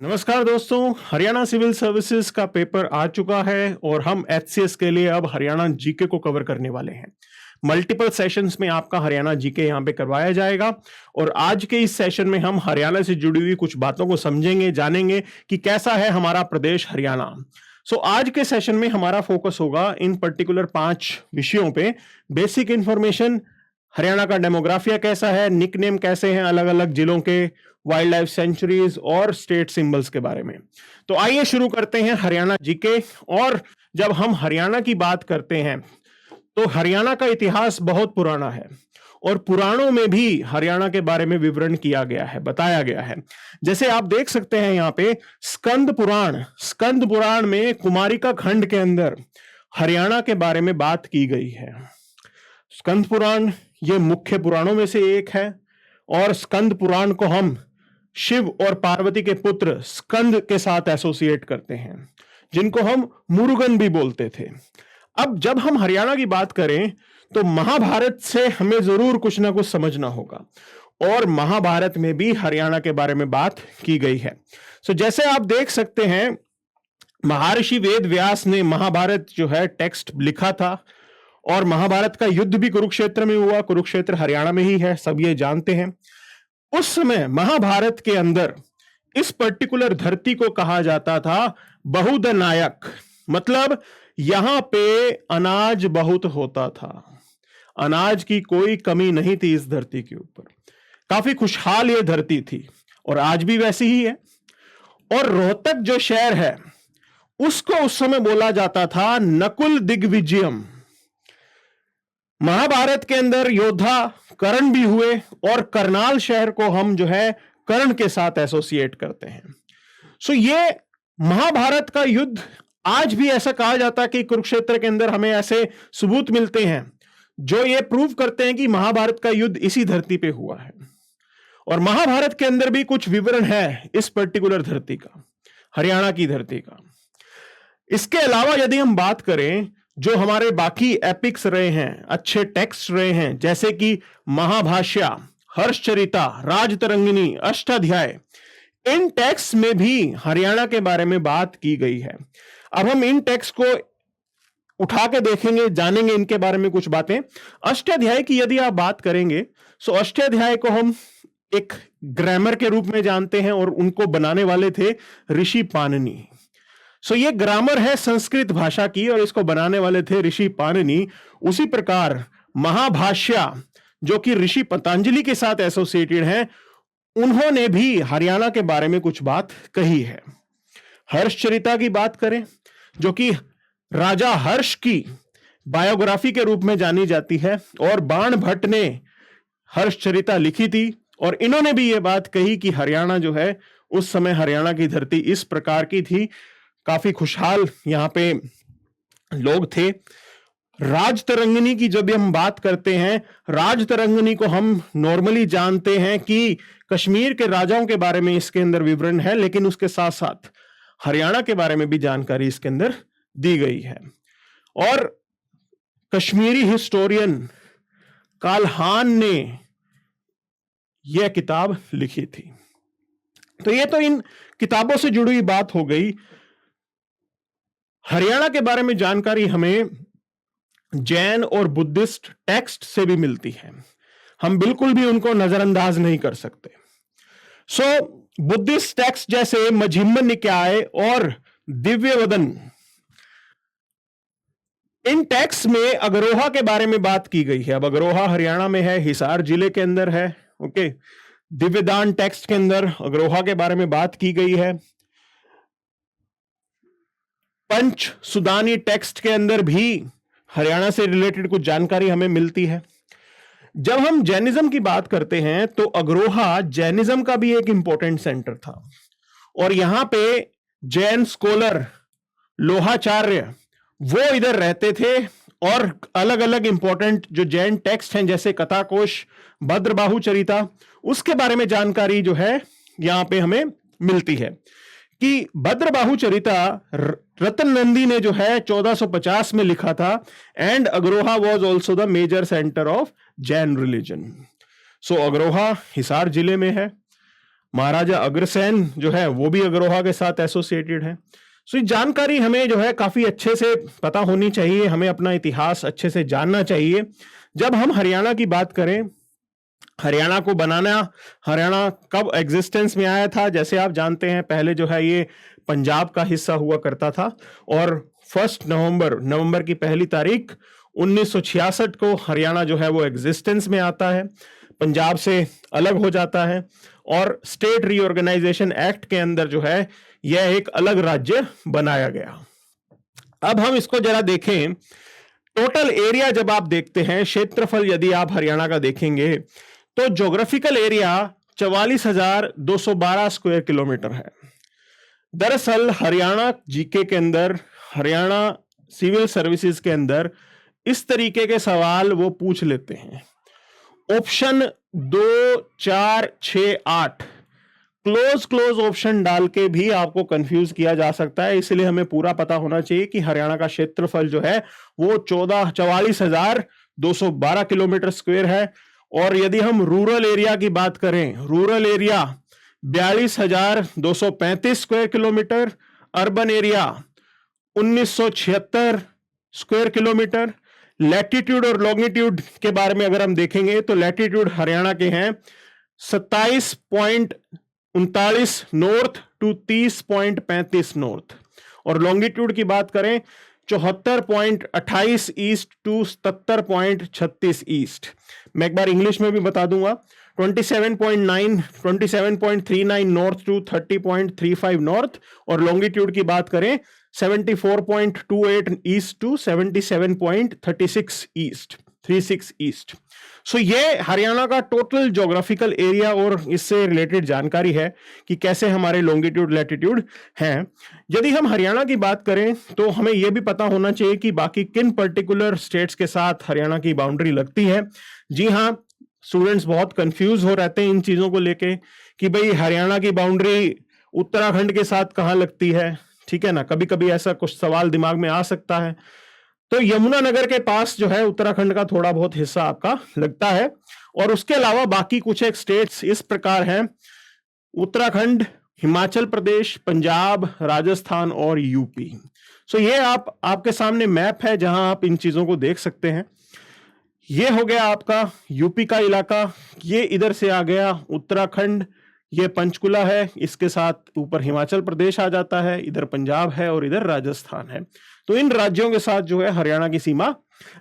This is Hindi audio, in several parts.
नमस्कार दोस्तों, हरियाणा सिविल सर्विसेज का पेपर आ चुका है और हम एचसीएस के लिए अब हरियाणा जीके को कवर करने वाले हैं। मल्टीपल सेशंस में आपका हरियाणा जीके यहाँ पे करवाया जाएगा और आज के इस सेशन में हम हरियाणा से जुड़ी हुई कुछ बातों को समझेंगे, जानेंगे कि कैसा है हमारा प्रदेश हरियाणा। आज के सेशन में हमारा फोकस होगा इन पर्टिकुलर 5 विषयों पे। बेसिक इंफॉर्मेशन, हरियाणा का डेमोग्राफिया कैसा है, निकनेम कैसे हैं अलग अलग जिलों के, वाइल्ड लाइफ सेंचुरीज और स्टेट सिंबल्स के बारे में। तो आइए शुरू करते हैं हरियाणा जीके। और जब हम हरियाणा की बात करते हैं तो हरियाणा का इतिहास बहुत पुराना है और पुराणों में भी हरियाणा के बारे में विवरण किया गया है, बताया गया है। जैसे आप देख सकते हैं यहाँ पे स्कंद पुराण में कुमारिका खंड के अंदर हरियाणा के बारे में बात की गई है। स्कंद पुराण ये मुख्य पुराणों में से एक है और स्कंद पुराण को हम शिव और पार्वती के पुत्र स्कंद के साथ एसोसिएट करते हैं, जिनको हम मुरुगन भी बोलते थे। अब जब हम हरियाणा की बात करें तो महाभारत से हमें जरूर कुछ ना कुछ समझना होगा और महाभारत में भी हरियाणा के बारे में बात की गई है। जैसे आप देख सकते हैं, महर्षि वेद व्यास ने महाभारत जो है टेक्स्ट लिखा था और महाभारत का युद्ध भी कुरुक्षेत्र में हुआ। कुरुक्षेत्र हरियाणा में ही है, सब ये जानते हैं। उस समय महाभारत के अंदर इस पर्टिकुलर धरती को कहा जाता था बहुधनायक, मतलब यहां पे अनाज बहुत होता था, अनाज की कोई कमी नहीं थी इस धरती के ऊपर। काफी खुशहाल ये धरती थी और आज भी वैसी ही है। और रोहतक जो शहर है उसको उस समय बोला जाता था नकुल दिग्विजयम। महाभारत के अंदर योद्धा कर्ण भी हुए और करनाल शहर को हम जो है कर्ण के साथ एसोसिएट करते हैं। ये महाभारत का युद्ध आज भी ऐसा कहा जाता है कि कुरुक्षेत्र के अंदर हमें ऐसे सबूत मिलते हैं जो ये प्रूव करते हैं कि महाभारत का युद्ध इसी धरती पे हुआ है। और महाभारत के अंदर भी कुछ विवरण है इस पर्टिकुलर धरती का, हरियाणा की धरती का। इसके अलावा यदि हम बात करें जो हमारे बाकी एपिक्स रहे हैं, अच्छे टेक्स्ट रहे हैं, जैसे कि महाभाष्या, हर्षचरिता, राजतरंगिणी, अष्टाध्याय, इन टेक्स्ट में भी हरियाणा के बारे में बात की गई है। अब हम इन टेक्स्ट को उठा के देखेंगे, जानेंगे इनके बारे में कुछ बातें। अष्टाध्याय की यदि आप बात करेंगे तो अष्टाध्याय को हम एक ग्रामर के रूप में जानते हैं और उनको बनाने वाले थे ऋषि पाणिनि। ये ग्रामर है संस्कृत भाषा की और इसको बनाने वाले थे ऋषि पाणिनि। उसी प्रकार महाभाष्या जो कि ऋषि पतंजलि के साथ एसोसिएटेड है, उन्होंने भी हरियाणा के बारे में कुछ बात कही है। हर्षचरिता की बात करें जो कि राजा हर्ष की बायोग्राफी के रूप में जानी जाती है और बाण भट्ट ने हर्षचरिता लिखी थी और इन्होंने भी यह बात कही कि हरियाणा जो है उस समय हरियाणा की धरती इस प्रकार की थी, काफी खुशहाल यहाँ पे लोग थे। राजतरंगिणी की जब हम बात करते हैं, राजतरंगिणी को हम नॉर्मली जानते हैं कि कश्मीर के राजाओं के बारे में इसके अंदर विवरण है, लेकिन उसके साथ साथ हरियाणा के बारे में भी जानकारी इसके अंदर दी गई है। और कश्मीरी हिस्टोरियन काल्हान ने यह किताब लिखी थी। तो ये तो इन किताबों से जुड़ी हुई बात हो गई। हरियाणा के बारे में जानकारी हमें जैन और बुद्धिस्ट टेक्स्ट से भी मिलती है, हम बिल्कुल भी उनको नजरअंदाज नहीं कर सकते। बुद्धिस्ट टेक्स्ट जैसे मझिम्मन निकाय और दिव्यवदन, इन टेक्स्ट में अगरोहा के बारे में बात की गई है। अब अगरोहा हरियाणा में है, हिसार जिले के अंदर है। ओके, दिव्यदान टेक्स्ट के अंदर अगरोहा के बारे में बात की गई है। पंच सुदानी टेक्स्ट के अंदर भी हरियाणा से रिलेटेड कुछ जानकारी हमें मिलती है। जब हम जैनिज्म की बात करते हैं तो अगरोहा जैनिज्म का भी एक इंपॉर्टेंट सेंटर था और यहां पे जैन स्कॉलर लोहाचार्य वो इधर रहते थे और अलग अलग इंपॉर्टेंट जो जैन टेक्स्ट हैं जैसे कथाकोश, भद्रबाहु चरिता, उसके बारे में जानकारी जो है यहां पे हमें मिलती है कि भद्रबाहु चरिता रतन नंदी ने जो है 1450 में लिखा था and Agroha was also the major centre of Jain religion. Agroha Hisar जिले में है। महाराजा अग्रसेन जो है वो भी अग्रोहा के साथ एसोसिएटेड है। सो ये जानकारी हमें जो है काफी अच्छे से पता होनी चाहिए, हमें अपना इतिहास अच्छे से जानना चाहिए। जब हम हरियाणा की बात करें, हरियाणा को बनाना, हरियाणा कब एग्जिस्टेंस में आया था, जैसे आप जानते हैं पहले जो है ये पंजाब का हिस्सा हुआ करता था और 1 नवंबर की पहली तारीख 1966 को हरियाणा जो है वो एग्जिस्टेंस में आता है, पंजाब से अलग हो जाता है और स्टेट रीऑर्गेनाइजेशन एक्ट के अंदर जो है यह एक अलग राज्य बनाया गया। अब हम इसको जरा देखें, टोटल एरिया जब आप देखते हैं, क्षेत्रफल यदि आप हरियाणा का देखेंगे तो ज्योग्राफिकल एरिया 44,212 स्क्वायर किलोमीटर है। दरअसल हरियाणा जीके के अंदर, हरियाणा सिविल सर्विसेज के अंदर इस तरीके के सवाल वो पूछ लेते हैं, ऑप्शन 2, 4, 6, 8 क्लोज ऑप्शन डाल के भी आपको कंफ्यूज किया जा सकता है। इसलिए हमें पूरा पता होना चाहिए कि हरियाणा का क्षेत्रफल जो है वो 44,212 किलोमीटर स्क्वायर है। और यदि हम रूरल एरिया की बात करें, rural area 42,235 square kilometre, urban area 1976 square kilometre. Latitude और लॉन्गिट्यूड के बारे में अगर हम देखेंगे तो लैटिट्यूड हरियाणा के हैं 27.39 नॉर्थ टू 30.35 नॉर्थ, और लॉन्गिट्यूड की बात करें 74.28 ईस्ट टू 77.36 ईस्ट। मैं एक बार इंग्लिश में भी बता दूंगा, 27.39 नॉर्थ टू 30.35 नॉर्थ, और लॉन्गिट्यूड की बात करें 74.28 ईस्ट टू 77.36 ईस्ट। सो ये हरियाणा का टोटल ज्योग्राफिकल एरिया और इससे रिलेटेड जानकारी है कि कैसे हमारे लॉन्गिट्यूड लैटिट्यूड हैं। यदि हम हरियाणा की बात करें तो हमें यह भी पता होना चाहिए कि बाकी किन पर्टिकुलर स्टेट्स के साथ हरियाणा की बाउंड्री लगती है। जी हाँ, स्टूडेंट्स बहुत कंफ्यूज हो रहते हैं इन चीजों को लेके कि भाई हरियाणा की बाउंड्री उत्तराखंड के साथ कहां लगती है, ठीक है ना, कभी कभी ऐसा कुछ सवाल दिमाग में आ सकता है। तो यमुनानगर के पास जो है उत्तराखंड का थोड़ा बहुत हिस्सा आपका लगता है, और उसके अलावा बाकी कुछ एक स्टेट्स इस प्रकार हैं, उत्तराखंड, हिमाचल प्रदेश, पंजाब, राजस्थान और यूपी। सो ये आपके सामने मैप है जहां आप इन चीजों को देख सकते हैं। ये हो गया आपका यूपी का इलाका, ये इधर से आ गया उत्तराखंड, ये पंचकुला है, इसके साथ ऊपर हिमाचल प्रदेश आ जाता है, इधर पंजाब है और इधर राजस्थान है। तो इन राज्यों के साथ जो है हरियाणा की सीमा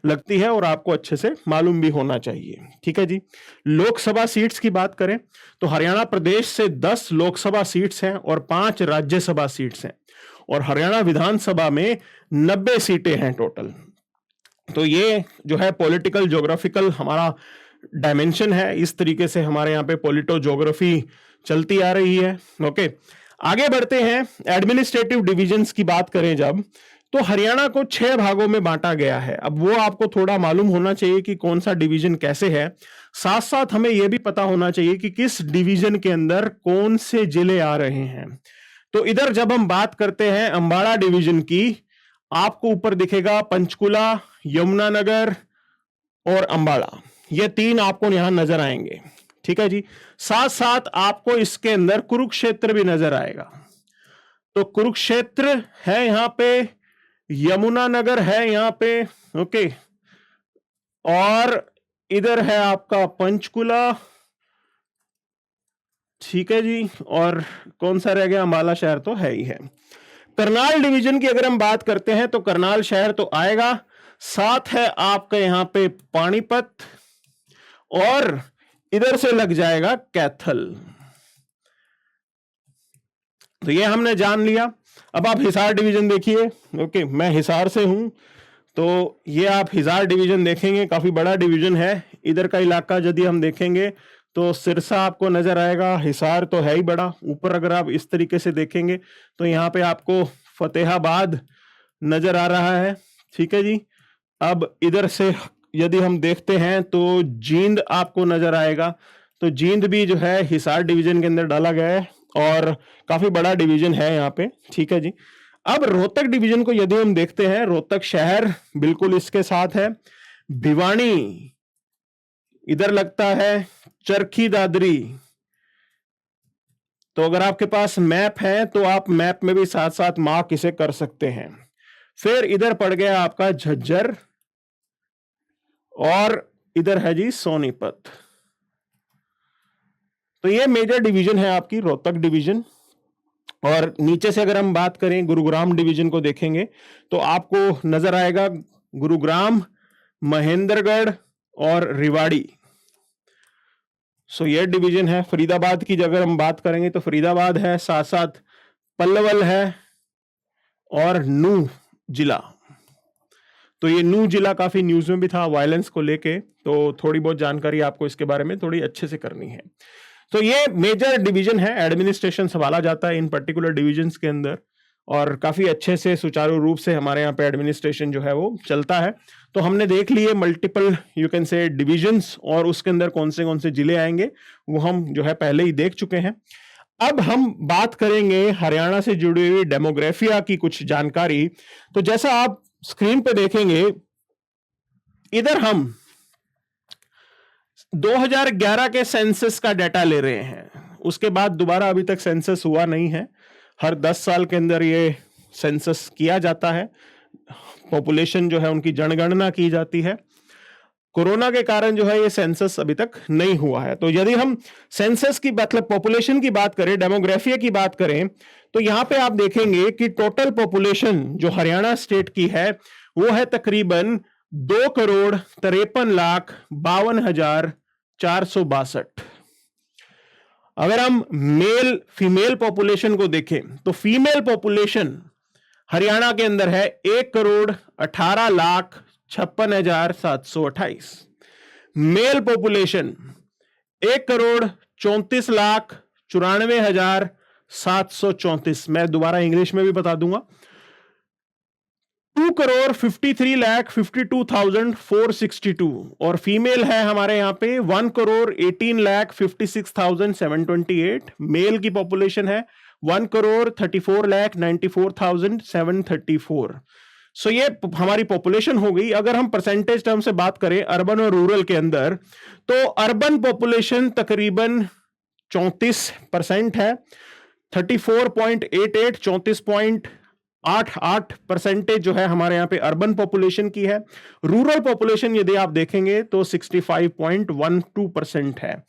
लगती है और आपको अच्छे से मालूम भी होना चाहिए, ठीक है जी। लोकसभा सीट्स की बात करें तो हरियाणा प्रदेश से 10 लोकसभा सीट्स हैं और 5 राज्यसभा सीट्स हैं, और हरियाणा विधानसभा में 90 सीटें हैं टोटल। तो ये जो है पॉलिटिकल ज्योग्राफिकल हमारा डायमेंशन है, इस तरीके से हमारे यहाँ पे पॉलिटो ज्योग्राफी चलती आ रही है। ओके, आगे बढ़ते हैं। एडमिनिस्ट्रेटिव डिविजन्स की बात करें जब, तो हरियाणा को 6 भागों में बांटा गया है। अब वो आपको थोड़ा मालूम होना चाहिए कि कौन सा डिवीजन कैसे है, साथ साथ हमें यह भी पता होना चाहिए कि किस डिवीजन के अंदर कौन से जिले आ रहे हैं। तो इधर जब हम बात करते हैं अंबाला डिवीजन की, आपको ऊपर दिखेगा पंचकुला, यमुनानगर और अंबाला, ये 3 आपको यहां नजर आएंगे, ठीक है जी। साथ साथ आपको इसके अंदर कुरुक्षेत्र भी नजर आएगा। तो कुरुक्षेत्र है यहां पे, यमुनानगर है यहां पे, ओके, और इधर है आपका पंचकुला, ठीक है जी, और कौन सा रह गया, अंबाला शहर तो है ही है। करनाल डिवीजन की अगर हम बात करते हैं तो करनाल शहर तो आएगा, साथ है आपका यहां पे पानीपत, और इधर से लग जाएगा कैथल। तो ये हमने जान लिया। अब आप हिसार डिवीजन देखिए। ओके, मैं हिसार से हूं, तो ये आप हिसार डिवीजन देखेंगे, काफी बड़ा डिवीजन है। इधर का इलाका यदि हम देखेंगे तो सिरसा आपको नजर आएगा, हिसार तो है ही बड़ा। ऊपर अगर आप इस तरीके से देखेंगे तो यहाँ पे आपको फतेहाबाद नजर आ रहा है, ठीक है जी। अब इधर से यदि हम देखते हैं तो जींद आपको नजर आएगा। तो जींद भी जो है हिसार डिवीजन के अंदर डाला गया है और काफी बड़ा डिवीजन है यहाँ पे, ठीक है जी। अब रोहतक डिवीजन को यदि हम देखते हैं, रोहतक शहर बिल्कुल इसके साथ है, भिवानी इधर लगता है, चरखी दादरी, तो अगर आपके पास मैप है तो आप मैप में भी साथ साथ मार्क इसे कर सकते हैं। फिर इधर पड़ गया आपका झज्जर और इधर है जी सोनीपत। तो ये मेजर डिवीजन है आपकी रोहतक डिवीजन। और नीचे से अगर हम बात करें गुरुग्राम डिवीजन को देखेंगे तो आपको नजर आएगा गुरुग्राम, महेंद्रगढ़ और रेवाड़ी। सो ये डिवीजन है। फरीदाबाद की अगर हम बात करेंगे तो फरीदाबाद है, साथ साथ पल्लवल है और नूह जिला। तो ये नूह जिला काफी न्यूज में भी था वायलेंस को लेके, तो थोड़ी बहुत जानकारी आपको इसके बारे में थोड़ी अच्छे से करनी है। तो ये मेजर डिवीजन है, एडमिनिस्ट्रेशन संभाला जाता है इन पर्टिकुलर डिविजन्स के अंदर और काफी अच्छे से सुचारू रूप से हमारे यहाँ पे एडमिनिस्ट्रेशन जो है वो चलता है। तो हमने देख लिए multiple you can say divisions और उसके अंदर कौन से जिले आएंगे वो हम जो है पहले ही देख चुके हैं। अब हम बात करेंगे हरियाणा से जुड़ी हुई डेमोग्राफिया की कुछ जानकारी। तो जैसा आप स्क्रीन पे देखेंगे, इधर हम 2011 के सेंसस का डाटा ले रहे हैं। उसके बाद दोबारा अभी तक सेंसस हुआ नहीं है। हर 10 साल के अंदर ये सेंसस किया जाता है, पॉपुलेशन जो है उनकी जनगणना की जाती है। कोरोना के कारण जो है ये सेंसस अभी तक नहीं हुआ है। तो यदि हम सेंसस की मतलब पॉपुलेशन की बात करें, डेमोग्राफिया की बात करें, तो यहां पे आप देखेंगे कि टोटल पॉपुलेशन जो हरियाणा स्टेट की है वो है तकरीबन 2,53,52,462। अगर हम मेल फीमेल पॉपुलेशन को देखें तो फीमेल पॉपुलेशन हरियाणा के अंदर है 1,18,56,728। Mail population 1,34,94,734। मैं दोबारा इंग्लिश में भी बता दूंगा, 2,53,52,462। और फीमेल है हमारे यहां पे 1,18,56,728। मेल की पॉपुलेशन है 1,34,94,734। सो ये हमारी पॉपुलेशन हो गई। अगर हम परसेंटेज टर्म से बात करें अर्बन और रूरल के अंदर, तो अर्बन पॉपुलेशन तकरीबन 34% है, 34.88 34.88% जो है हमारे यहां पे अर्बन पॉपुलेशन की है। रूरल पॉपुलेशन यदि आप देखेंगे तो 65.12% है,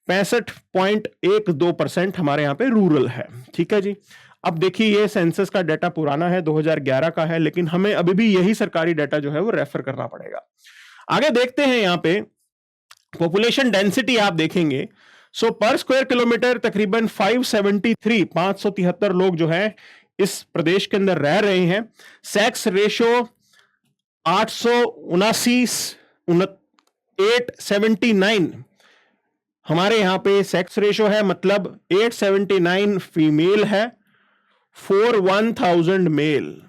65.12% हमारे यहां पे रूरल है। ठीक है जी। अब देखिए ये सेंसस का डाटा पुराना है, 2011 का है, लेकिन हमें अभी भी यही सरकारी डाटा जो है वो रेफर करना पड़ेगा। आगे देखते हैं यहां पे पॉपुलेशन डेंसिटी आप देखेंगे। सो पर स्क्वायर किलोमीटर तकरीबन 573 लोग जो है इस प्रदेश के अंदर रह रहे हैं। सेक्स रेशो 879 हमारे यहां पे सेक्स रेशो है, मतलब 879 फीमेल है फॉर 1000 मेल।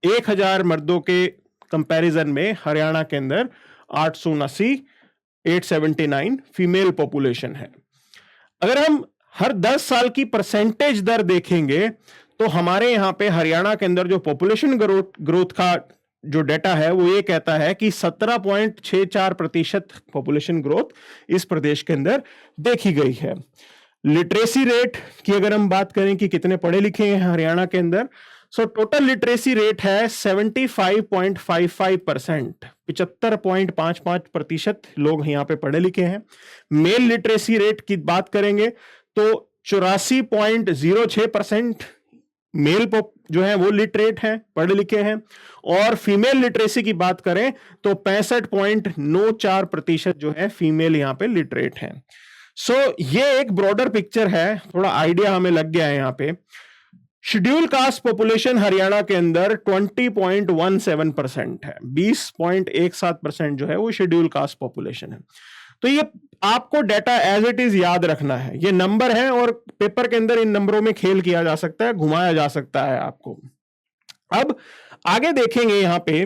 1000 मर्दों के कंपैरिजन में हरियाणा के अंदर 879 फीमेल पॉपुलेशन है। अगर हम हर 10 साल की परसेंटेज दर देखेंगे तो हमारे यहां पे हरियाणा के अंदर जो पॉपुलेशन ग्रोथ का जो डेटा है वो ये कहता है कि 17.64% पॉपुलेशन ग्रोथ इस प्रदेश के अंदर देखी गई है। लिटरेसी रेट की अगर हम बात करें कि कितने पढ़े लिखे हैं हरियाणा के अंदर, सो टोटल लिटरेसी रेट है 75.55%, 75.55% लोग यहाँ पे पढ़े लिखे हैं। मेल लिटरेसी रेट की बात करेंगे तो 84.06% मेल जो है वो लिटरेट है, पढ़े लिखे हैं। और फीमेल लिटरेसी की बात करें तो 65.94% जो है फीमेल यहाँ पे लिटरेट है। सो ये एक ब्रॉडर पिक्चर है, थोड़ा आइडिया हमें लग गया है यहाँ पे। शेड्यूल कास्ट पॉपुलेशन हरियाणा के अंदर 20.17% है, 20.17% जो है वो शेड्यूल कास्ट पॉपुलेशन है। तो ये आपको डाटा एज इट इज याद रखना है, ये नंबर है और पेपर के अंदर इन नंबरों में खेल किया जा सकता है, घुमाया जा सकता है आपको। अब आगे देखेंगे यहाँ पे।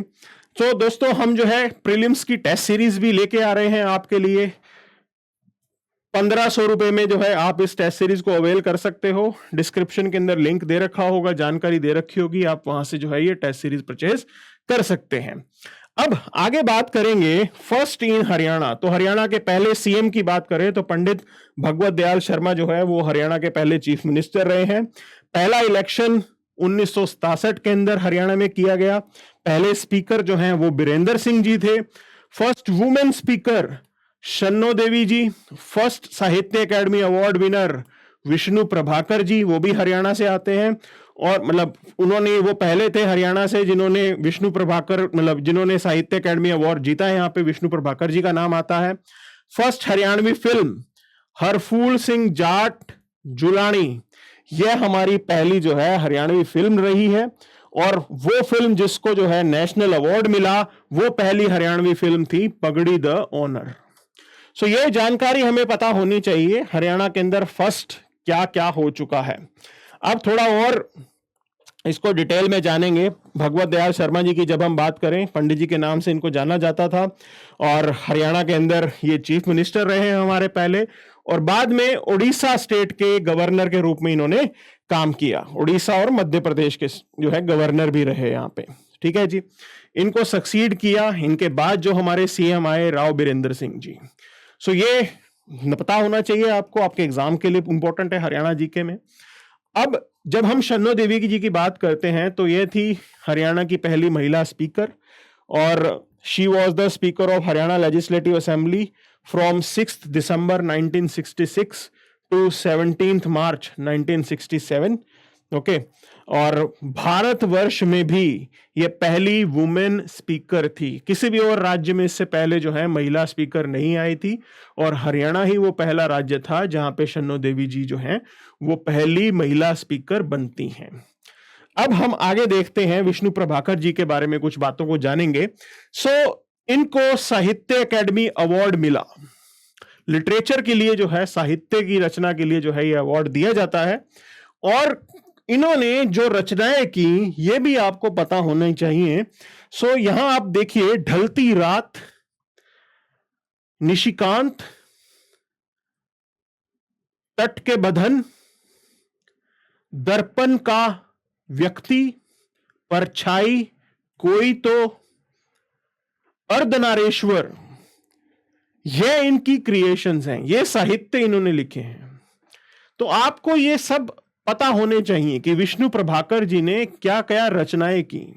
तो दोस्तों हम जो है प्रीलिम्स की टेस्ट सीरीज भी लेके आ रहे हैं आपके लिए। 1500 रुपए में जो है आप इस टेस्ट सीरीज को अवेल कर सकते हो। डिस्क्रिप्शन के अंदर लिंक दे रखा होगा, जानकारी दे रखी होगी, आप वहां से जो है ये टेस्ट सीरीज परचेज कर सकते हैं। अब आगे बात करेंगे फर्स्ट इन हरियाणा। तो हरियाणा के पहले सीएम की बात करें तो पंडित भगवत दयाल शर्मा जो है वो हरियाणा के पहले चीफ मिनिस्टर रहे हैं। पहला इलेक्शन 1967 के अंदर हरियाणा में किया गया। पहले स्पीकर जो हैं वो बीरेंद्र सिंह जी थे। First women speaker Shanno Devi ji. First Sahitya Akademi award winner Vishnu Prabhakar ji, वो भी हरियाणा से आते हैं। और मतलब उन्होंने, वो पहले थे हरियाणा से जिन्होंने विष्णु प्रभाकर, मतलब जिन्होंने साहित्य अकेडमी अवार्ड जीता है। यहाँ पे विष्णु प्रभाकर जी का नाम आता है। फर्स्ट हरियाणवी फिल्म हरफूल सिंह जाट जुलानी, यह हमारी पहली जो है हरियाणवी फिल्म रही है। और वो फिल्म जिसको जो है नेशनल अवार्ड मिला, वो पहली हरियाणवी फिल्म थी पगड़ी द ऑनर। सो ये जानकारी हमें पता होनी चाहिए हरियाणा के अंदर फर्स्ट क्या क्या हो चुका है। अब थोड़ा और इसको डिटेल में जानेंगे। भगवत दयाल शर्मा जी की जब हम बात करें, पंडित जी के नाम से इनको जाना जाता था और हरियाणा के अंदर ये चीफ मिनिस्टर रहे हैं हमारे पहले। और बाद में उड़ीसा स्टेट के गवर्नर के रूप में इन्होंने काम किया। उड़ीसा और मध्य प्रदेश के जो है गवर्नर भी रहे यहाँ पे। ठीक है जी। इनको सक्सीड किया इनके बाद जो हमारे सीएम आए राव बीरेंद्र सिंह जी। सो ये पता होना चाहिए आपको, आपके एग्जाम के लिए इंपॉर्टेंट है हरियाणा जीके में। अब जब हम शन्नो देवी जी की बात करते हैं तो ये थी हरियाणा की पहली महिला स्पीकर और she was the speaker of Haryana legislative assembly from 6 December 1966 to 17 March 1967। Okay. और भारतवर्ष में भी ये पहली वुमेन स्पीकर थी। किसी भी और राज्य में इससे पहले जो है महिला स्पीकर नहीं आई थी और हरियाणा ही वो पहला राज्य था जहां पे शन्नो देवी जी जो हैं वो पहली महिला स्पीकर बनती हैं। अब हम आगे देखते हैं, विष्णु प्रभाकर जी के बारे में कुछ बातों को जानेंगे। इनको साहित्य अकेडमी अवार्ड मिला। लिटरेचर के लिए जो है, साहित्य की रचना के लिए जो है ये अवार्ड दिया जाता है। और इन्होंने जो रचनाएं की ये भी आपको पता होना चाहिए। यहां आप देखिए, ढलती रात, निशिकांत, तट के बंधन, दर्पण का व्यक्ति, परछाई, कोई तो, अर्धनारेश्वर, ये इनकी क्रिएशंस हैं। ये साहित्य इन्होंने लिखे हैं। तो आपको ये सब पता होने चाहिए कि विष्णु प्रभाकर जी ने क्या क्या रचनाएं की।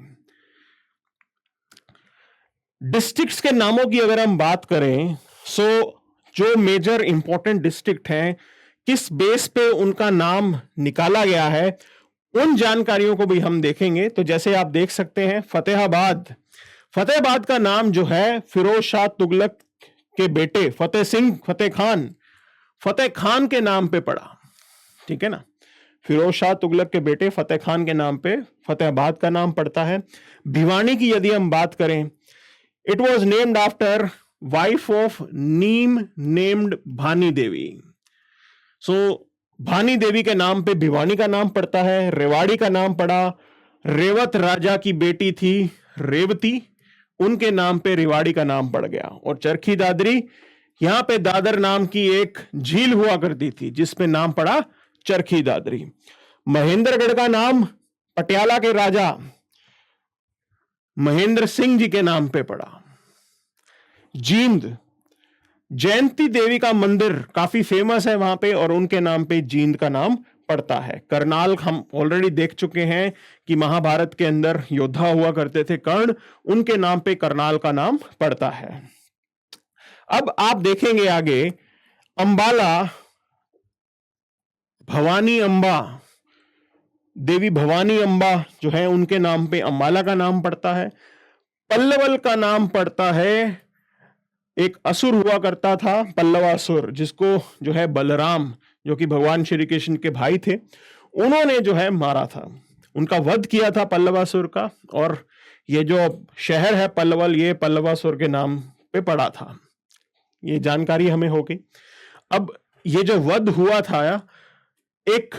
डिस्ट्रिक्ट्स के नामों की अगर हम बात करें, जो मेजर इंपॉर्टेंट डिस्ट्रिक्ट हैं, किस बेस पे उनका नाम निकाला गया है, उन जानकारियों को भी हम देखेंगे। तो जैसे आप देख सकते हैं, फतेहाबाद, फतेहाबाद का नाम जो है फिरोज शाह तुगलक के बेटे फतेह खान के नाम पे पड़ा। ठीक है ना। फिरोज शाह तुगलक के बेटे फतेह खान के नाम पे फतेहाबाद का नाम पड़ता है। भिवानी की यदि हम बात करें, it was named after wife of नीम नेम्ड भानी देवी। भानी देवी के नाम पे भिवानी का नाम पड़ता है। रेवाड़ी का नाम पड़ा, रेवत राजा की बेटी थी रेवती, उनके नाम पे रेवाड़ी का नाम पड़ गया। और चरखी दादरी, यहां पे दादर नाम की एक झील हुआ करती थी जिसपे नाम पड़ा चरखी दादरी। महेंद्रगढ़ का नाम पटियाला के राजा महेंद्र सिंह जी के नाम पे पड़ा। जींद, जयंती देवी का मंदिर काफी फेमस है वहां पे और उनके नाम पे जींद का नाम पड़ता है। करनाल हम ऑलरेडी देख चुके हैं कि महाभारत के अंदर योद्धा हुआ करते थे कर्ण, उनके नाम पे करनाल का नाम पड़ता है। अब आप देखेंगे आगे, अंबाला, भवानी अंबा, देवी भवानी अंबा जो है उनके नाम पे अंबाला का नाम पड़ता है। पल्लवल का नाम पड़ता है, एक असुर हुआ करता था पल्लवासुर, जिसको जो है बलराम, जो कि भगवान श्री कृष्ण के भाई थे, उन्होंने जो है मारा था, उनका वध किया था पल्लवासुर का। और ये जो शहर है पल्लवल, ये पल्लवासुर के नाम पे पड़ा था। ये जानकारी हमें होगी। अब ये जो वध हुआ था, एक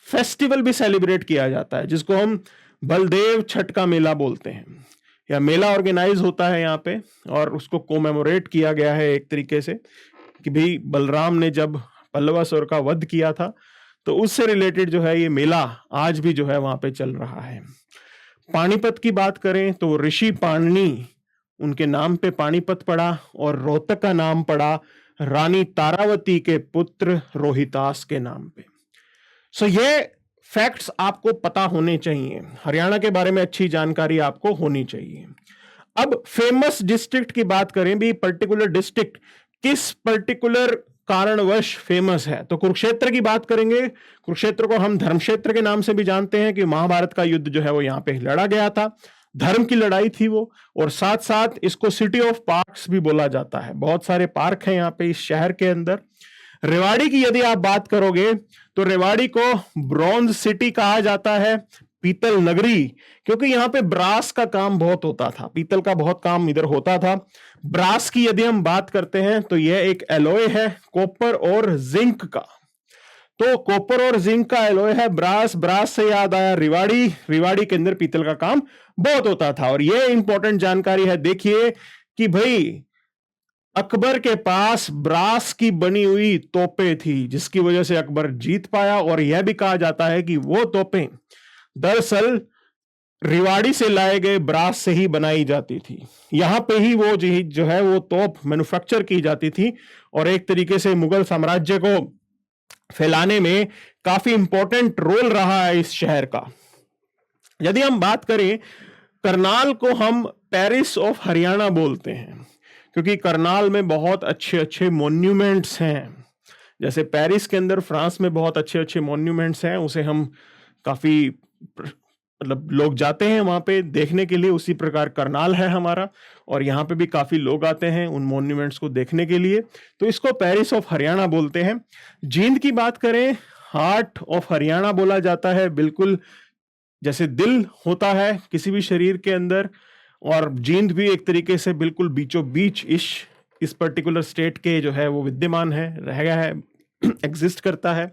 फेस्टिवल भी सेलिब्रेट किया जाता है जिसको हम बलदेव छठ का मेला बोलते हैं, या मेला ऑर्गेनाइज होता है यहाँ पे और उसको कोमेमोरेट किया गया है एक तरीके से कि भाई बलराम ने जब पल्लवासुर का वध किया था, तो उससे रिलेटेड जो है ये मेला आज भी जो है वहां पे चल रहा है। पानीपत की बात करें तो ऋषि पाणिनि उनके नाम पे पानीपत पड़ा और रोहतक का नाम पड़ा रानी तारावती के पुत्र रोहितास के नाम पे। सो ये फैक्ट्स आपको पता होने चाहिए, हरियाणा के बारे में अच्छी जानकारी आपको होनी चाहिए। अब फेमस डिस्ट्रिक्ट की बात करें भी, पर्टिकुलर डिस्ट्रिक्ट किस पर्टिकुलर कारणवश फेमस है, तो कुरुक्षेत्र की बात करेंगे। कुरुक्षेत्र को हम धर्मक्षेत्र के नाम से भी जानते हैं कि महाभारत का युद्ध जो है वो यहां पे लड़ा गया था, धर्म की लड़ाई थी वो। और साथ साथ इसको सिटी ऑफ पार्क्स भी बोला जाता है, बहुत सारे पार्क हैं यहाँ पे इस शहर के अंदर। रेवाड़ी की यदि आप बात करोगे तो रेवाड़ी को ब्रॉन्ज सिटी कहा जाता है, पीतल नगरी, क्योंकि यहाँ पे ब्रास का काम बहुत होता था, पीतल का बहुत काम इधर होता था। ब्रास की यदि हम बात करते हैं तो यह एक एलॉय है कॉपर और जिंक का, तो कॉपर और जिंक का एलॉय है ब्रास। ब्रास से याद आया रिवाड़ी, रिवाड़ी के अंदर पीतल का काम बहुत होता था। और यह इंपॉर्टेंट जानकारी है, देखिए कि भाई अकबर के पास ब्रास की बनी हुई तोपें थी, जिसकी वजह से अकबर जीत पाया। और यह भी कहा जाता है कि वो तोपें दरअसल रिवाड़ी से लाए गए ब्रास से ही बनाई जाती थी, यहां पे ही वो जो है वो तोप मैन्युफैक्चर की जाती थी। और एक तरीके से मुगल साम्राज्य को फैलाने में काफी इंपॉर्टेंट रोल रहा है इस शहर का। यदि हम बात करें, करनाल को हम पेरिस ऑफ हरियाणा बोलते हैं, क्योंकि करनाल में बहुत अच्छे अच्छे मॉन्यूमेंट्स हैं। जैसे पेरिस के अंदर फ्रांस में बहुत अच्छे अच्छे मॉन्यूमेंट्स हैं, उसे हम काफी मतलब लोग जाते हैं वहां पे देखने के लिए, उसी प्रकार करनाल है हमारा, और यहाँ पे भी काफी लोग आते हैं उन मॉन्यूमेंट्स को देखने के लिए, तो इसको पेरिस ऑफ हरियाणा बोलते हैं। जींद की बात करें, हार्ट ऑफ हरियाणा बोला जाता है, बिल्कुल जैसे दिल होता है किसी भी शरीर के अंदर, और जींद भी एक तरीके से बिल्कुल बीचों बीच इस पर्टिकुलर स्टेट के जो है वो विद्यमान है, रह गया है, एग्जिस्ट करता है।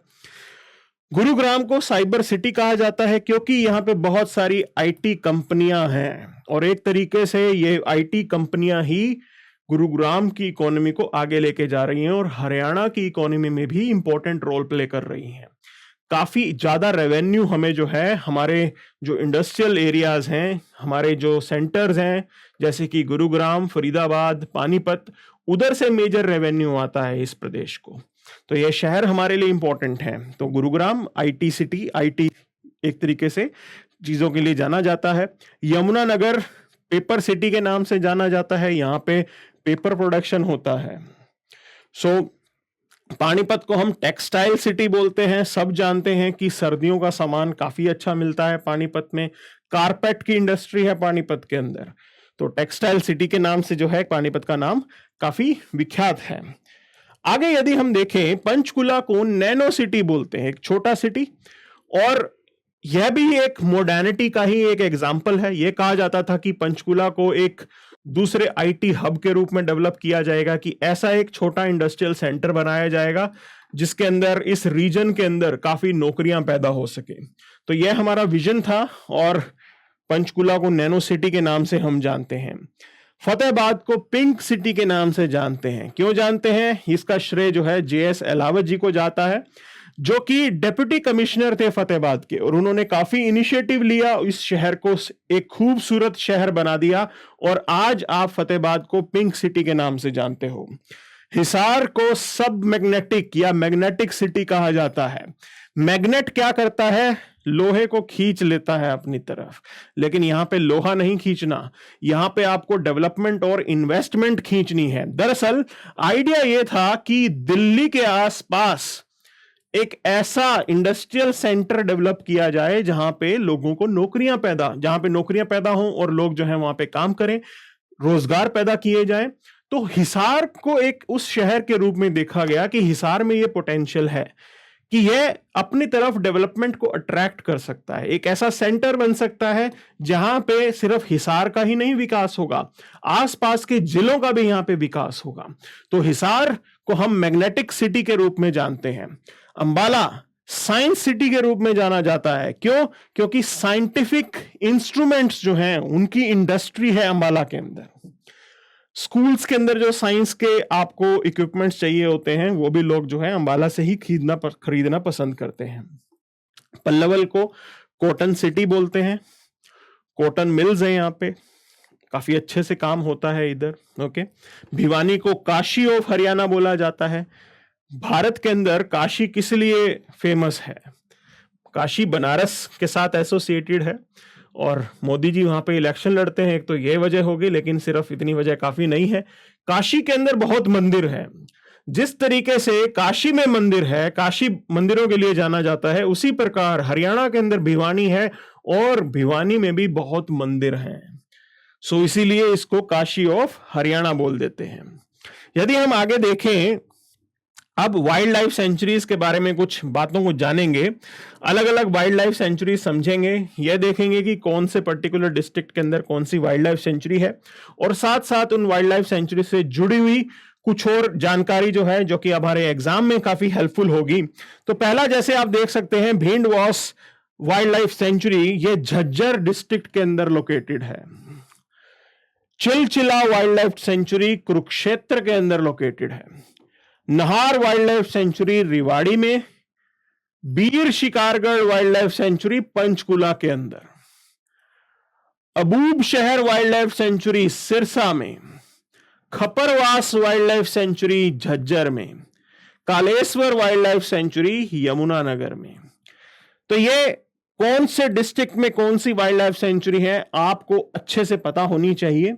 गुरुग्राम को साइबर सिटी कहा जाता है, क्योंकि यहाँ पे बहुत सारी आईटी कंपनियां हैं, और एक तरीके से ये आईटी कंपनियां ही गुरुग्राम की इकोनॉमी को आगे लेके जा रही हैं, और हरियाणा की इकोनॉमी में भी इंपॉर्टेंट रोल प्ले कर रही हैं। काफी ज्यादा रेवेन्यू हमें जो है, हमारे जो इंडस्ट्रियल एरियाज हैं, हमारे जो सेंटर्स हैं, जैसे कि गुरुग्राम, फरीदाबाद, पानीपत, उधर से मेजर रेवेन्यू आता है इस प्रदेश को, तो यह शहर हमारे लिए इंपॉर्टेंट है। तो गुरुग्राम आईटी सिटी, आईटी एक तरीके से चीजों के लिए जाना जाता है। यमुनानगर पेपर सिटी के नाम से जाना जाता है, यहाँ पे पेपर प्रोडक्शन होता है। सो पानीपत को हम टेक्सटाइल सिटी बोलते हैं, सब जानते हैं कि सर्दियों का सामान काफी अच्छा मिलता है पानीपत में, कारपेट की इंडस्ट्री है पानीपत के अंदर, तो टेक्सटाइल सिटी के नाम से जो है पानीपत का नाम काफी विख्यात है। आगे यदि हम देखें, पंचकुला को नैनो सिटी बोलते हैं, एक छोटा सिटी, और यह भी एक मॉडर्निटी का ही एक एग्जाम्पल है। यह कहा जाता था कि पंचकुला को एक दूसरे आईटी हब के रूप में डेवलप किया जाएगा, कि ऐसा एक छोटा इंडस्ट्रियल सेंटर बनाया जाएगा जिसके अंदर इस रीजन के अंदर काफी नौकरियां पैदा हो सके। तो यह हमारा विजन था, और पंचकुला को नैनो सिटी के नाम से हम जानते हैं। फतेहाबाद को पिंक सिटी के नाम से जानते हैं, क्यों जानते हैं? इसका श्रेय जो है JS अलावत जी को जाता है, जो कि डेप्यूटी कमिश्नर थे फतेहाबाद के, और उन्होंने काफी इनिशिएटिव लिया, इस शहर को एक खूबसूरत शहर बना दिया, और आज आप फतेहाबाद को पिंक सिटी के नाम से जानते हो। हिसार को सब मैग्नेटिक या मैग्नेटिक सिटी कहा जाता है। मैग्नेट क्या करता है? लोहे को खींच लेता है अपनी तरफ, लेकिन यहां पे लोहा नहीं खींचना, यहां पे आपको डेवलपमेंट और इन्वेस्टमेंट खींचनी है। दरअसल आइडिया यह था कि दिल्ली के आसपास एक ऐसा इंडस्ट्रियल सेंटर डेवलप किया जाए जहां पे लोगों को जहां पे नौकरियां पैदा हों और लोग जो है वहां पे काम करें, रोजगार पैदा किए जाएं। तो हिसार को एक उस शहर के रूप में देखा गया कि हिसार में यह पोटेंशियल है कि यह अपनी तरफ डेवलपमेंट को अट्रैक्ट कर सकता है, एक ऐसा सेंटर बन सकता है जहां पे सिर्फ हिसार का ही नहीं विकास होगा, आसपास के जिलों का भी यहां पे विकास होगा। तो हिसार को हम मैग्नेटिक सिटी के रूप में जानते हैं। अंबाला साइंस सिटी के रूप में जाना जाता है, क्यों? क्योंकि साइंटिफिक इंस्ट्रूमेंट्स जो हैं उनकी इंडस्ट्री है अंबाला के अंदर। स्कूल्स के अंदर जो साइंस के आपको इक्विपमेंट्स चाहिए होते हैं, वो भी लोग जो है अंबाला से ही खरीदना पसंद करते हैं। पल्लवल को कॉटन सिटी बोलते हैं, कॉटन मिल्स है यहाँ पे, काफी अच्छे से काम होता है इधर। ओके, भिवानी को काशी ऑफ हरियाणा बोला जाता है। भारत के अंदर काशी किस लिए फेमस है? काशी बनारस के साथ एसोसिएटेड है और मोदी जी वहां पे इलेक्शन लड़ते हैं, एक तो ये वजह होगी, लेकिन सिर्फ इतनी वजह काफी नहीं है। काशी के अंदर बहुत मंदिर है। जिस तरीके से काशी में मंदिर है, काशी मंदिरों के लिए जाना जाता है, उसी प्रकार हरियाणा के अंदर भिवानी है और भिवानी में भी बहुत मंदिर हैं। सो इसीलिए इसको काशी ऑफ हरियाणा बोल देते हैं। यदि हम आगे देखें, अब वाइल्ड लाइफ सेंचुरीज के बारे में कुछ बातों को जानेंगे, अलग अलग वाइल्ड लाइफ सेंचुरी समझेंगे, यह देखेंगे कि कौन से पर्टिकुलर डिस्ट्रिक्ट के अंदर कौन सी वाइल्ड लाइफ सेंचुरी है, और साथ साथ उन वाइल्ड लाइफ सेंचुरी से जुड़ी हुई कुछ और जानकारी जो है, जो कि हमारे एग्जाम में काफी हेल्पफुल होगी। तो पहला, जैसे आप देख सकते हैं, भींडवास वाइल्ड लाइफ सेंचुरी, ये झज्जर डिस्ट्रिक्ट के अंदर लोकेटेड है। Chilchila wild life sanctuary Kurukshetra के अंदर लोकेटेड है। Nahar wild life sanctuary Rewari में। बीर Shikargarh wild life sanctuary Panchkula के अंदर। अबूब शहर वाइल्ड लाइफ सेंचुरी सिरसा में। खपरवास वाइल्ड लाइफ सेंचुरी झज्जर में। Kaleshwar wild life sanctuary Yamunanagar में। तो ये कौन से डिस्ट्रिक्ट में कौन सी वाइल्ड लाइफ सेंचुरी है, आपको अच्छे से पता होनी चाहिए।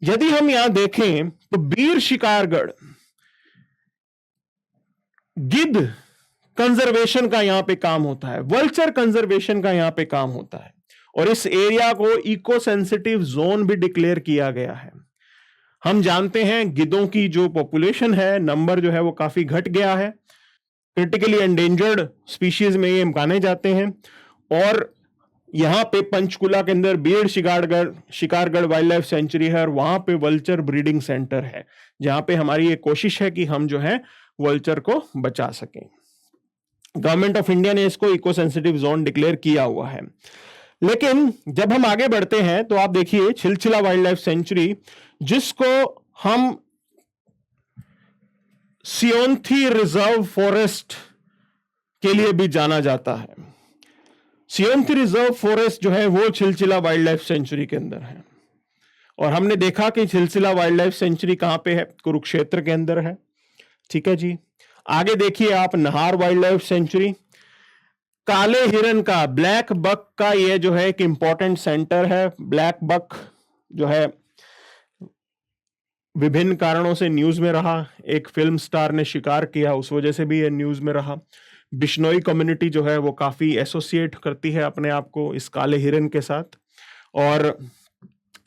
यदि हम यहां देखें तो बीर शिकारगढ़ गिद्ध कंजर्वेशन का यहां पे काम होता है, वल्चर कंजर्वेशन का यहां पे काम होता है, और इस एरिया को इको सेंसिटिव जोन भी डिक्लेयर किया गया है। हम जानते हैं गिद्धों की जो पॉपुलेशन है, नंबर जो है वो काफी घट गया है, क्रिटिकली एंडेंजर्ड स्पीशीज में ये माने जाते हैं। और यहां पे पंचकुला के अंदर बीर शिकारगढ़ वाइल्ड लाइफ सेंचुरी है, और वहां पे वल्चर ब्रीडिंग सेंटर है, जहां पे हमारी ये कोशिश है कि हम जो है वल्चर को बचा सकें। गवर्नमेंट ऑफ इंडिया ने इसको इको सेंसिटिव जोन डिक्लेयर किया हुआ है। लेकिन जब हम आगे बढ़ते हैं तो आप देखिए चिलचिला वाइल्ड लाइफ सेंचुरी, जिसको हम सियोंथी रिजर्व फॉरेस्ट के लिए भी जाना जाता है। सियोंथी रिजर्व फॉरेस्ट जो है वो चिलचिला वाइल्ड लाइफ सेंचुरी के अंदर है, और हमने देखा कि चिलचिला वाइल्ड लाइफ सेंचुरी कहां पे है, कुरुक्षेत्र के अंदर है। ठीक है जी, आगे देखिए आप नाहर वाइल्ड लाइफ सेंचुरी। काले हिरन का, ब्लैक बक का ये जो है एक इंपॉर्टेंट सेंटर है। ब्लैक बक जो है विभिन्न कारणों से न्यूज में रहा, एक फिल्म स्टार ने शिकार किया, उस वजह से भी ये न्यूज में रहा। बिश्नोई कम्युनिटी जो है वो काफी एसोसिएट करती है अपने आप को इस काले हिरन के साथ, और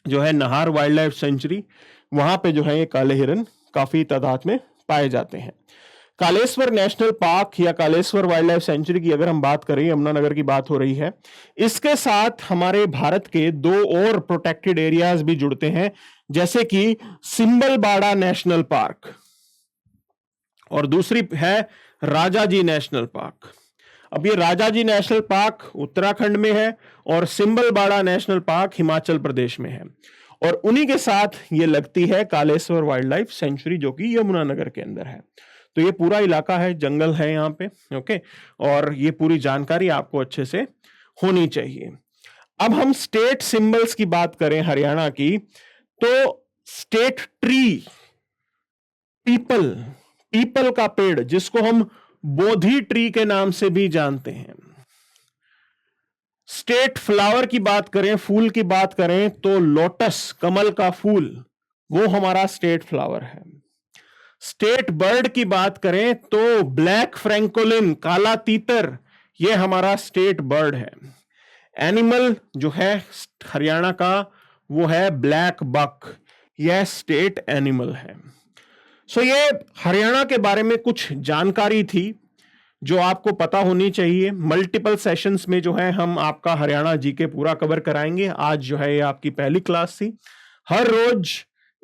जो है नाहर वाइल्ड लाइफ सेंचुरी, वहां पे जो है ये काले हिरन काफी तादाद में पाए जाते हैं। कालेश्वर नेशनल पार्क या कालेश्वर वाइल्ड लाइफ सेंचुरी की अगर हम बात करें, यमुनानगर की बात हो रही है, इसके साथ हमारे भारत के दो और प्रोटेक्टेड एरियाज भी जुड़ते हैं, जैसे कि सिंबलबाड़ा नेशनल पार्क और दूसरी है राजाजी नेशनल पार्क। अब ये राजाजी नेशनल पार्क उत्तराखंड में है और सिंबलबाड़ा नेशनल पार्क हिमाचल प्रदेश में है, और उन्हीं के साथ ये लगती है कालेश्वर वाइल्ड लाइफ सेंचुरी, जो कि यमुनानगर के अंदर है। तो ये पूरा इलाका है, जंगल है यहाँ पे। ओके, और ये पूरी जानकारी आपको अच्छे से होनी चाहिए। अब हम स्टेट सिंबल्स की बात करें हरियाणा की, तो स्टेट ट्री पीपल का पेड़, जिसको हम बोधि ट्री के नाम से भी जानते हैं। स्टेट फ्लावर की बात करें, फूल की बात करें, तो लोटस, कमल का फूल, वो हमारा स्टेट फ्लावर है। स्टेट बर्ड की बात करें तो ब्लैक फ्रैंकोलिन, काला तीतर, ये हमारा स्टेट बर्ड है। एनिमल जो है हरियाणा का वो है ब्लैक बक, यह स्टेट एनिमल है। सो ये हरियाणा के बारे में कुछ जानकारी थी जो आपको पता होनी चाहिए। मल्टीपल सेशंस में जो है हम आपका हरियाणा जीके पूरा कवर कराएंगे। आज जो है ये आपकी पहली क्लास थी। हर रोज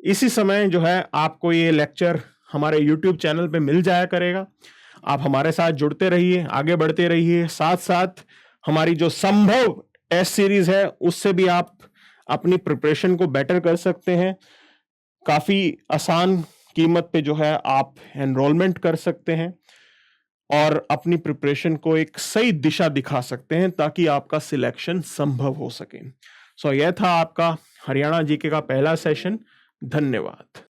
इसी समय जो है आपको ये लेक्चर हमारे YouTube चैनल पे मिल जाया करेगा। आप हमारे साथ जुड़ते रहिए, आगे बढ़ते रहिए। साथ साथ हमारी जो संभव टेस्ट सीरीज है उससे भी आप अपनी प्रिपरेशन को बेटर कर सकते हैं। काफी आसान कीमत पे जो है आप एनरोलमेंट कर सकते हैं और अपनी प्रिपरेशन को एक सही दिशा दिखा सकते हैं ताकि आपका सिलेक्शन संभव हो सके। सो यह था आपका हरियाणा जीके का पहला सेशन। धन्यवाद।